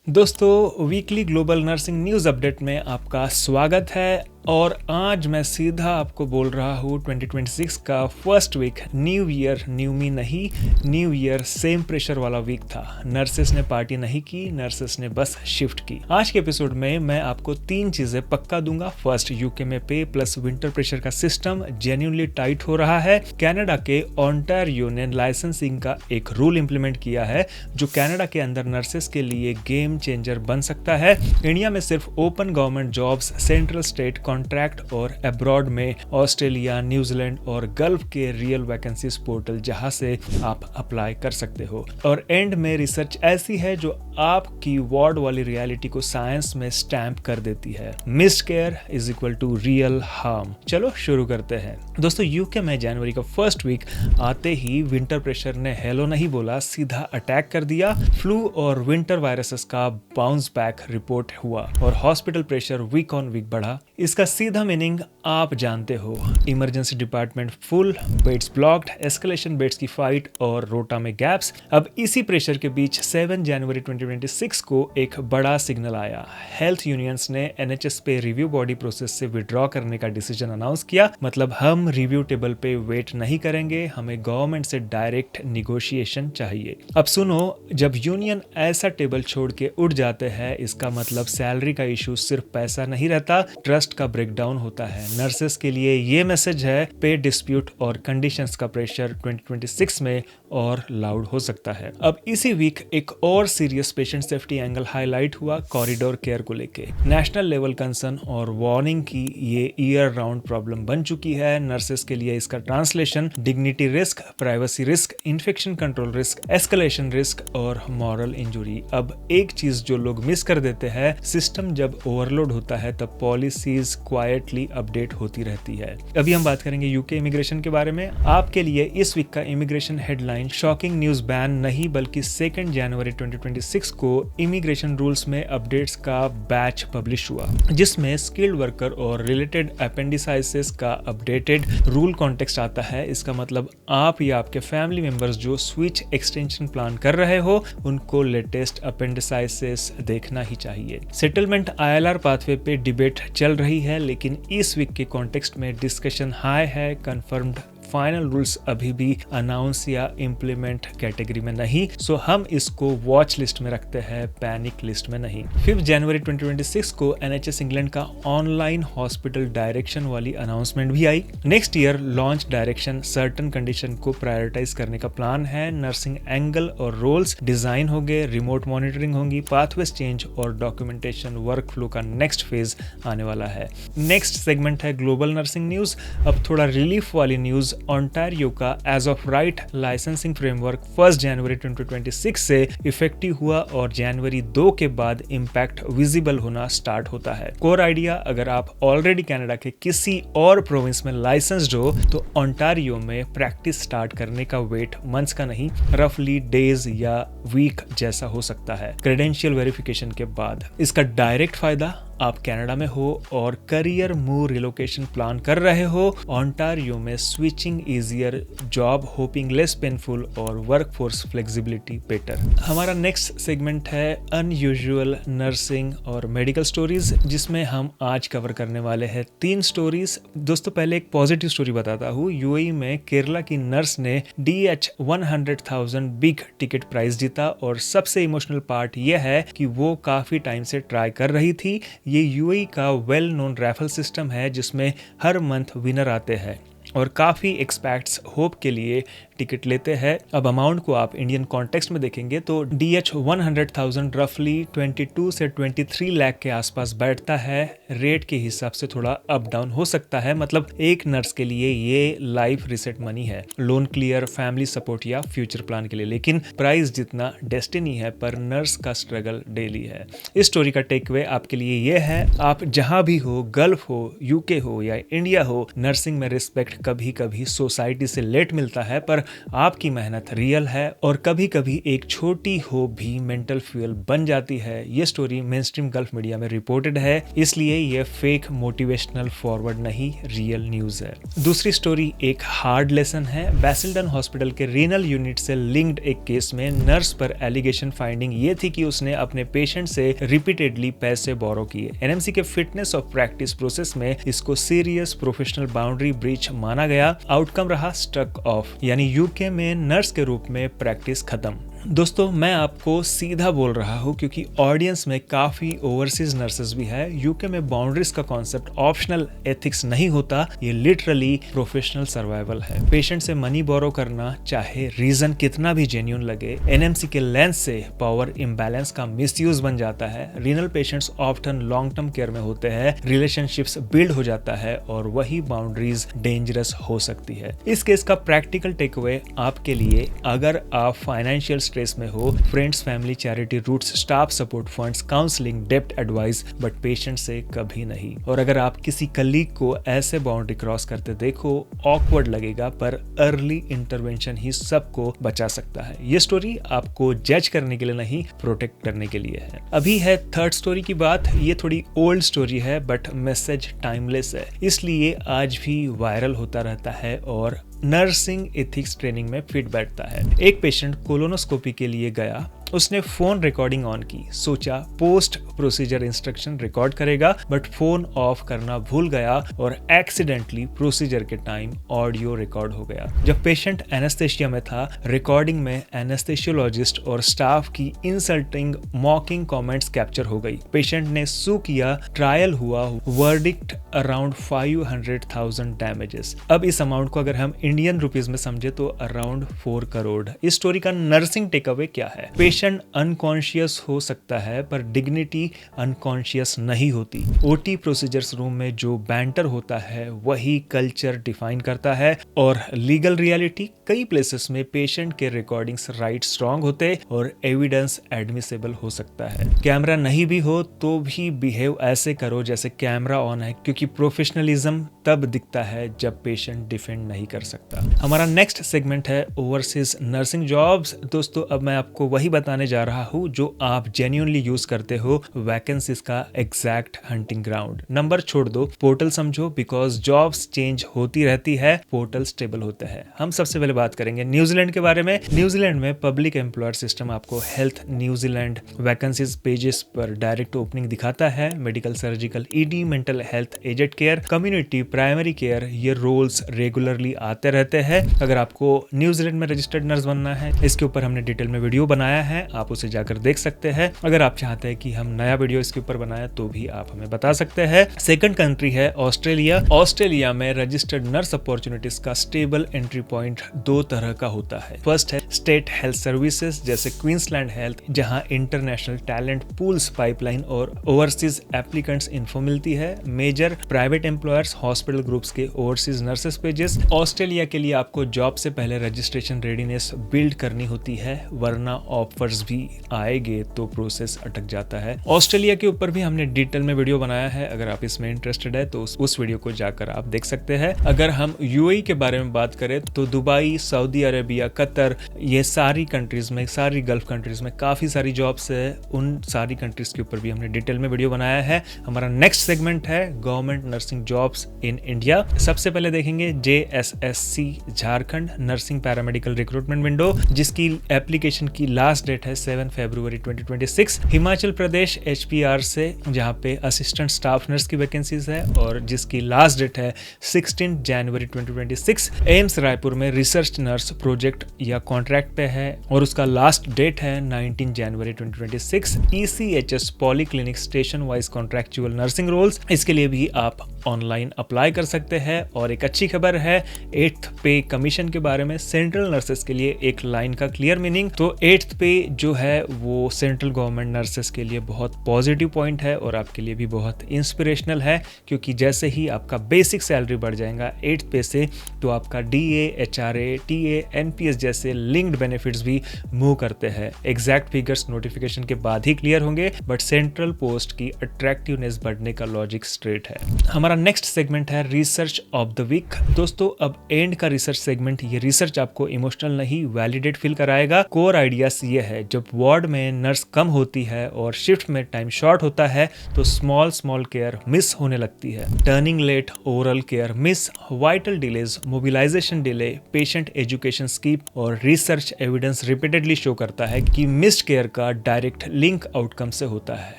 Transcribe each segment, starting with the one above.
दोस्तों, weekly global nursing news update में आपका स्वागत है। और आज मैं सीधा आपको बोल रहा हूँ 2026 का first week new year new me नहीं, न्यू ईयर सेम प्रेशर वाला वीक था। नर्सेस ने पार्टी नहीं की, नर्सेस ने बस शिफ्ट की। आज के एपिसोड में मैं आपको 3 चीजें पक्का दूंगा। फर्स्ट, यूके में पे प्लस विंटर प्रेशर का सिस्टम जेन्युइनली टाइट हो रहा है। कनाडा के ओंटारियो ने लाइसेंसिंग का एक रूल इंप्लीमेंट किया है जो कनाडा के अंदर नर्सेस के लिए गेम चेंजर बन सकता है। इंडिया में सिर्फ open government jobs, central state contract और अब्रॉड में ऑस्ट्रेलिया, न्यूजीलैंड और गल्फ के रियल वैकेंसीज पोर्टल जहां से आप अप्लाई कर सकते हो। और एंड में रिसर्च ऐसी है जो आपकी वार्ड वाली रियलिटी को साइंस में स्टैंप कर देती है। Missed care is equal to real harm. चलो शुरू करते हैं। दोस्तों, यूके में जनवरी का फर्स्ट वीक आते ही विंटर प्रेशर ने हेलो नहीं बोला, सीधा अटैक कर दिया। फ्लू और विंटर वायरसेस का बाउंस बैक रिपोर्ट हुआ और hospital pressure week on week बढ़ा। इसका सीधा मीनिंग आप जानते हो, emergency department full, beds blocked, escalation beds की फाइट और रोटा में गैप्स। अब इसी प्रेशर के बीच 7 जनवरी 2026 को एक बड़ा सिग्नल आया। हेल्थ यूनियंस ने एनएचएस पे रिव्यू बॉडी प्रोसेस से विड्रॉ करने का डिसीजन अनाउंस किया। मतलब हम रिव्यू टेबल पे वेट नहीं करेंगे, हमें गवर्नमेंट से डायरेक्ट निगोशिएशन चाहिए। अब सुनो, जब यूनियन ऐसा टेबल छोड़ के उठ जाते हैं, इसका मतलब सैलरी का इशू सिर्फ पैसा नहीं रहता, ट्रस्ट का ब्रेकडाउन होता है। नर्सेस के लिए ये मैसेज है, पे डिस्प्यूट और कंडीशंस का प्रेशर 2026 में और लाउड हो सकता है। अब इसी वीक एक और serious patient safety angle highlight हुआ, कॉरिडोर केयर को लेके। नेशनल लेवल कंसर्न और वार्निंग की ये ईयर राउंड प्रॉब्लम बन चुकी है। नर्सेस के लिए इसका translation dignity risk, privacy risk, infection control risk, escalation risk और मॉरल इंजुरी। अब एक चीज जो लोग मिस कर देते हैं, सिस्टम जब ओवरलोड होता है तब पॉलिसीज क्वाइटली अपडेट होती रहती है। अभी हम बात करेंगे यूके इमिग्रेशन के बारे में। आपके लिए इस वीक का immigration headline shocking news ban नहीं बल्कि 2 जनवरी 2026 को इमिग्रेशन रूल्स में अपडेट्स का बैच पब्लिश हुआ, जिसमें स्किल्ड वर्कर और रिलेटेड अपेंडिसाइसिस का अपडेटेड रूल कॉन्टेक्स्ट आता है। इसका मतलब आप या आपके फैमिली मेंबर्स जो स्विच एक्सटेंशन प्लान कर रहे हो, उनको लेटेस्ट अपेंडिसाइसिस देखना ही चाहिए। सेटलमेंट आईएलआर पाथवे पे डिबेट चल रही है, लेकिन इस वीक के कॉन्टेक्स्ट में डिस्कशन हाई है। कंफर्म्ड फाइनल रूल्स अभी भी अनाउंस या इम्प्लीमेंट कैटेगरी में नहीं, सो हम इसको वॉच लिस्ट में रखते हैं, पैनिक लिस्ट में नहीं। 5 जनवरी 2026 को एनएचएस इंग्लैंड का ऑनलाइन हॉस्पिटल डायरेक्शन वाली अनाउंसमेंट भी आई। Next year launch direction certain condition को प्रायोरिटाइज करने का प्लान है। नर्सिंग एंगल और रोल्स डिजाइन हो गए, रिमोट मॉनिटरिंग होगी, पाथवेज चेंज और डॉक्यूमेंटेशन वर्क फ्लो का नेक्स्ट फेज आने वाला है। नेक्स्ट सेगमेंट है ग्लोबल नर्सिंग न्यूज। अब थोड़ा रिलीफ वाली न्यूज। ओंटारियो का as of right licensing framework 1 जनवरी 2026 से इफेक्टिव हुआ और जनवरी 2 के बाद इंपैक्ट विजिबल होना स्टार्ट होता है। कोर आइडिया, अगर आप ऑलरेडी कनाडा के किसी और प्रोविंस में लाइसेंस्ड हो तो ओंटारियो में प्रैक्टिस स्टार्ट करने का वेट मंथ्स का नहीं, रफली डेज या वीक जैसा हो सकता है क्रेडेंशियल वेरिफिकेशन के बाद। इसका डायरेक्ट फायदा, आप कनाडा में हो और करियर मूव रिलोकेशन प्लान कर रहे हो, ओंटारियो में switching easier, job hopping less painful और वर्कफोर्स फ्लेक्सिबिलिटी बेटर। हमारा नेक्स्ट सेगमेंट है अनयूजुअल नर्सिंग और मेडिकल स्टोरीज, जिसमें हम आज कवर करने वाले हैं 3 स्टोरीज। दोस्तों, पहले एक पॉजिटिव स्टोरी बताता हूँ। यूएई में केरला की नर्स ने DH 100,000 बिग टिकट प्राइज जीता और सबसे इमोशनल पार्ट यह है कि वो काफी टाइम से ट्राई कर रही थी। ये यूएई का वेल नोन रैफल सिस्टम है जिसमें हर मंथ विनर आते हैं और काफ़ी एक्सपर्ट्स होप के लिए टिकट लेते हैं। अब अमाउंट को आप इंडियन कॉन्टेक्स्ट में देखेंगे तो DH 100,000 रफली 22 से 23 लाख के आसपास बैठता है। रेट के हिसाब से थोड़ा अप डाउन हो सकता है, मतलब एक नर्स के लिए ये लाइफ रिसेट मनी है, लोन क्लियर, फैमिली सपोर्ट या फ्यूचर प्लान के लिए। लेकिन प्राइस जितना डेस्टिनी है पर नर्स का स्ट्रगल डेली है। इस स्टोरी का टेक अवे आपके लिए ये है, आप जहां भी हो, गल्फ हो, यूके हो या इंडिया हो, नर्सिंग में रिस्पेक्ट कभी कभी सोसाइटी से लेट मिलता है, पर आपकी मेहनत रियल है और कभी कभी एक छोटी होप भी मेंटल फ्यूल बन जाती है। ये स्टोरी मेनस्ट्रीम गल्फ मीडिया में रिपोर्टेड है, इसलिए ये फेक मोटिवेशनल फॉरवर्ड नहीं, रियल न्यूज है। दूसरी स्टोरी एक हार्ड लेसन है। बैसिल्डन हॉस्पिटल के रीनल यूनिट से लिंक्ड एक केस में नर्स पर एलिगेशन फाइंडिंग ये थी कि उसने अपने पेशेंट से रिपीटेडली पैसे बोरो किए। एनएमसी के फिटनेस ऑफ प्रैक्टिस प्रोसेस में इसको सीरियस प्रोफेशनल बाउंड्री ब्रीच माना गया। आउटकम रहा स्ट्रक ऑफ, यानी यूके में नर्स के रूप में प्रैक्टिस खत्म। दोस्तों, मैं आपको सीधा बोल रहा हूँ क्योंकि ऑडियंस में काफी ओवरसीज नर्सेस भी है। यूके में बाउंड्रीज का कॉन्सेप्ट ऑप्शनल एथिक्स नहीं होता, ये लिटरली प्रोफेशनल सर्वाइवल है। पेशेंट से मनी बोरो करना, चाहे रीजन कितना भी जेन्युइन लगे, एनएमसी के लेंस से पावर इम्बैलेंस का मिसयूज बन जाता है। Renal patients often long term care में होते हैं, रिलेशनशिप्स बिल्ड हो जाता है और वही बाउंड्रीज डेंजरस हो सकती है। इस केस का प्रैक्टिकल टेक अवे आपके लिए, अगर आप फाइनेंशियल स्ट्रेस में हो, friends, family, charity routes, staff support funds, counselling, डेप्ट एडवाइस, बट पेशेंट से कभी नहीं। और अगर आप किसी कलीग को ऐसे बाउंड्री क्रॉस करते देखो, ऑकवर्ड लगेगा, पर अर्ली इंटरवेंशन ही सबको बचा सकता है। ये स्टोरी आपको जज करने के लिए नहीं, प्रोटेक्ट करने के लिए है। अभी है थर्ड स्टोरी की बात। ये थोड़ी ओल्ड स्टोरी है बट मैसेज टाइमलेस है, इसलिए आज भी वायरल होता रहता है और नर्सिंग एथिक्स ट्रेनिंग में फिट बैठता है। एक पेशेंट कोलोनोस्कोपी के लिए गया, उसने फोन रिकॉर्डिंग ऑन की, सोचा पोस्ट प्रोसीजर इंस्ट्रक्शन रिकॉर्ड करेगा, बट फोन ऑफ करना भूल गया और एक्सीडेंटली प्रोसीजर के टाइम ऑडियो रिकॉर्ड हो गया। जब पेशेंट एनेस्थेशिया में था, रिकॉर्डिंग में एनेस्थेशियोलॉजिस्ट और स्टाफ की इंसल्टिंग मॉकिंग कमेंट्स कैप्चर हो गई। पेशेंट ने सू किया, ट्रायल हुआ, वर्डिक्ट अराउंड 500,000 डैमेजेस। अब इस अमाउंट को अगर हम इंडियन रुपीज में समझे तो अराउंड 4 करोड़। इस स्टोरी का नर्सिंग टेक अवे क्या है? पेशेंट अनकॉन्शियस हो सकता है पर डिग्निटी अनकॉन्शियस नहीं होती। ओटी प्रोसीजर्स रूम में जो बैंटर होता है वही कल्चर डिफाइन करता है और लीगल रियलिटी, कई प्लेसेस में पेशेंट के रिकॉर्डिंग्स राइट स्ट्रांग होते और एविडेंस एडमिसेबल हो सकता है। कैमरा नहीं भी हो तो भी बिहेव ऐसे करो जैसे कैमरा ऑन है, क्योंकि प्रोफेशनलिज्म तब दिखता है जब पेशेंट डिफेंड नहीं कर सकता। हमारा नेक्स्ट सेगमेंट है ओवरसीज नर्सिंग जॉब्स। दोस्तों, अब मैं आपको वही बताने जा रहा हूँ जो आप जेन्युइनली यूज करते हो, वैकेंसीज का एग्जैक्ट हंटिंग ग्राउंड। नंबर छोड़ दो, पोर्टल समझो, बिकॉज जॉब्स चेंज होती रहती है, पोर्टल स्टेबल होता है। हम सबसे पहले बात करेंगे न्यूजीलैंड के बारे में। न्यूजीलैंड में पब्लिक एम्प्लॉयर सिस्टम आपको हेल्थ न्यूजीलैंड वैकेंसीज पेजेस पर डायरेक्ट ओपनिंग दिखाता है। Medical, surgical, ED, mental health, aged care, community, primary care, ये रोल्स रेगुलरली आते रहते हैं। अगर आपको न्यूजीलैंड में रजिस्टर्ड नर्स बनना है, इसके ऊपर हमने डिटेल में वीडियो बनाया है, आप उसे जाकर देख सकते हैं। अगर आप चाहते हैं कि हम नया वीडियो इसके ऊपर बनाए तो भी आप हमें बता सकते हैं। सेकंड कंट्री है ऑस्ट्रेलिया। ऑस्ट्रेलिया में रजिस्टर्ड नर्स अपॉर्चुनिटीज का स्टेबल एंट्री पॉइंट 2 तरह का होता है। फर्स्ट है स्टेट हेल्थ सर्विसेज जैसे क्वींसलैंड हेल्थ, जहां इंटरनेशनल टैलेंट पूल्स, पाइपलाइन और ओवरसीज एप्लीकेंट्स इन्फो मिलती है। Major private employers, hospital groups के ओवरसीज नर्सेस पेजेस। ऑस्ट्रेलिया के लिए आपको जॉब से पहले रजिस्ट्रेशन रेडीनेस बिल्ड करनी होती है, वरना ऑफर्स भी आएंगे तो प्रोसेस अटक जाता है। ऑस्ट्रेलिया के ऊपर भी हमने डिटेल में वीडियो बनाया है, अगर आप इसमें इंटरेस्टेड है तो उस वीडियो को जाकर आप देख सकते हैं। अगर हम यूएई के बारे में बात करें तो दुबई, सऊदी अरेबिया, कतर, ये सारी कंट्रीज में, सारी गल्फ कंट्रीज में काफी सारी जॉब्स है। उन सारी कंट्रीज के ऊपर भी हमने डिटेल में वीडियो बनाया है। हमारा नेक्स्ट सेगमेंट है government nursing jobs in India. सबसे पहले देखेंगे JSSC Jharkhand nursing paramedical recruitment window, जिसकी एप्लीकेशन की लास्ट डेट है 7 फरवरी 2026। हिमाचल प्रदेश HPR से, जहां पे असिस्टेंट स्टाफ नर्स की वैकेंसीज है और जिसकी लास्ट डेट है 16 जनवरी 2026। एम्स रायपुर में रिसर्च नर्स प्रोजेक्ट या कॉन्ट्रैक्ट पे है और उसका लास्ट डेट है 19 जनवरी 2026। ECHS polyclinic station wise contractual nursing roles, इसके लिए भी आप ऑनलाइन अप्लाई कर सकते हैं। और एक अच्छी खबर है 8th पे कमीशन के बारे में। सेंट्रल नर्सेस के लिए एक लाइन का क्लियर मीनिंग, तो 8th पे जो है वो सेंट्रल गवर्नमेंट नर्सेस के लिए बहुत पॉजिटिव पॉइंट है और आपके लिए भी बहुत इंस्पिरेशनल है, क्योंकि जैसे ही आपका बेसिक सैलरी बढ़ जाएगा 8th पे से, तो आपका DA, HRA, TA, NPS जैसे लिंक्ड बेनिफिट्स भी मूव करते हैं। एग्जैक्ट फिगर्स नोटिफिकेशन के बाद ही क्लियर होंगे, बट सेंट्रल पोस्ट की अट्रैक्टिवनेस बढ़ने का लॉजिक स्ट्रेट है। हमारा हमारा नेक्स्ट सेगमेंट है रिसर्च ऑफ द वीक। दोस्तों अब एंड का रिसर्च सेगमेंट, ये रिसर्च आपको इमोशनल नहीं वैलिडेट फील कराएगा। कोर आइडियाज ये है, जब वार्ड में नर्स कम होती है और शिफ्ट में टाइम शॉर्ट होता है तो स्मॉल केयर मिस होने लगती है। Turning late, oral care miss, vital delays, mobilisation delay, patient education skip और रिसर्च एविडेंस रिपीटेडली शो करता है कि मिस्ड केयर का डायरेक्ट लिंक आउटकम से होता है।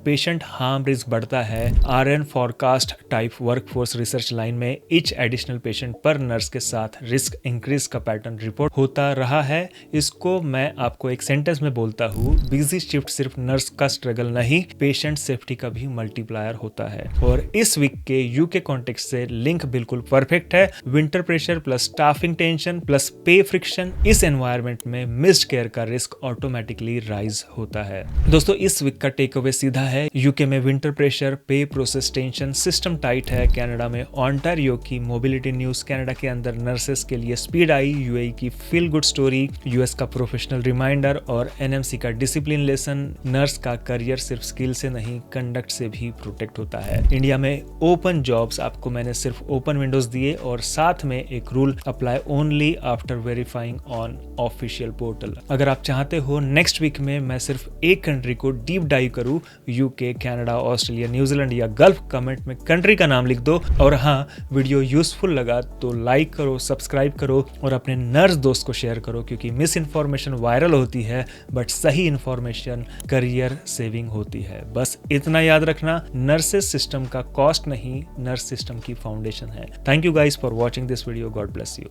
पेशेंट हार्म रिस्क बढ़ता है। RN forecast type workforce research line में ईच एडिशनल पेशेंट पर नर्स के साथ रिस्क इंक्रीज का पैटर्न रिपोर्ट होता रहा है। इसको मैं आपको एक सेंटेंस में बोलता हूँ, बिजी शिफ्ट सिर्फ नर्स का स्ट्रगल नहीं, पेशेंट सेफ्टी का भी मल्टीप्लायर होता है। और इस वीक के यूके कॉन्टेक्स्ट से लिंक बिल्कुल परफेक्ट है। Winter pressure plus staffing tension plus पे फ्रिक्शन, इस एनवायरनमेंट में मिस्ड केयर का रिस्क ऑटोमेटिकली राइज होता है। दोस्तों इस वीक का टेक अवे सीधा है, यूके में विंटर प्रेशर, पे प्रोसेस टेंशन, सिस्टम टाइट है। कनाडा में ओंटारियो की मोबिलिटी न्यूज, कनाडा के अंदर नर्सेस के लिए स्पीड आई, यूएई की फील गुड स्टोरी, यूएस का प्रोफेशनल रिमाइंडर और एनएमसी का डिसिप्लिन लेसन। नर्स का करियर सिर्फ स्किल से नहीं, कंडक्ट से भी प्रोटेक्ट होता है। इंडिया में ओपन जॉब्स, आपको मैंने सिर्फ ओपन विंडोज दिए और साथ में एक rule, apply only after verifying on official portal. अगर आप चाहते हो नेक्स्ट वीक में मैं सिर्फ एक कंट्री को डीप डाइव करूं, यूके, कनाडा, ऑस्ट्रेलिया, न्यूजीलैंड या गल्फ, कमेंट में कंट्री का नाम लिख दो। और हाँ, वीडियो यूजफुल लगा तो लाइक करो, सब्सक्राइब करो और अपने नर्स दोस्त को शेयर करो, क्योंकि मिस इन्फॉर्मेशन वायरल होती है बट सही इन्फॉर्मेशन करियर सेविंग होती है। बस इतना याद रखना, नर्सेस सिस्टम का कॉस्ट नहीं, नर्स सिस्टम की फाउंडेशन है। Thank you guys for watching this video. God bless you.